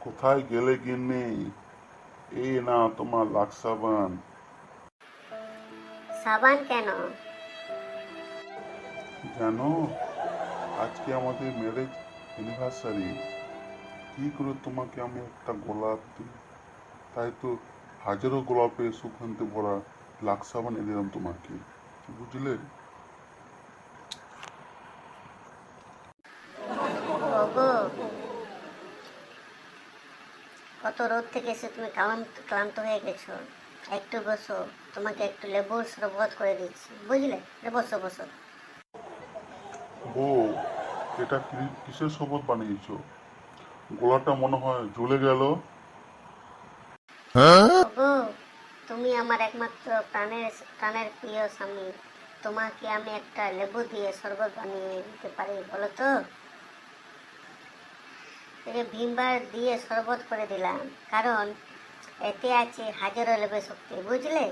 কোথায় গেলে গিন্নি? এই না তোমার লাক্স সাবান। সাবান কেন? জানো, আজকে আমাদের ম্যারেজ অ্যানিভার্সারি। কি করে তোমাকে আমি একটা গোলাপ দিই? তাই তো হাজারো গোলাপে সুগন্ধে ভরা লাক্স সাবান এনে দিলাম তোমাকে, বুঝলে? ওগো, কত রোদ থেকে এসে তুমি ক্লান্ত ক্লান্ত হয়ে গেছো। একটু বসো, তোমাকে একটু লেবুর শরবত করে দিচ্ছি, বুঝলে? বসো বসো। বউ, এটা কিসের শরবত বানিয়েছো? গলাটা মনে হয় জ্বলে গেল। ওগো, তুমি আমার একমাত্র প্রাণের প্রাণের প্রিয় স্বামী। তোমাকে আমি একটা লেবু দিয়ে শরবত বানিয়ে দিতে পারি, বলো তো? এই ভিমবার দিয়ে শরবত করে দিলাম, কারণ এতে আছে হাজারো লেবু শক্তি, বুঝলে?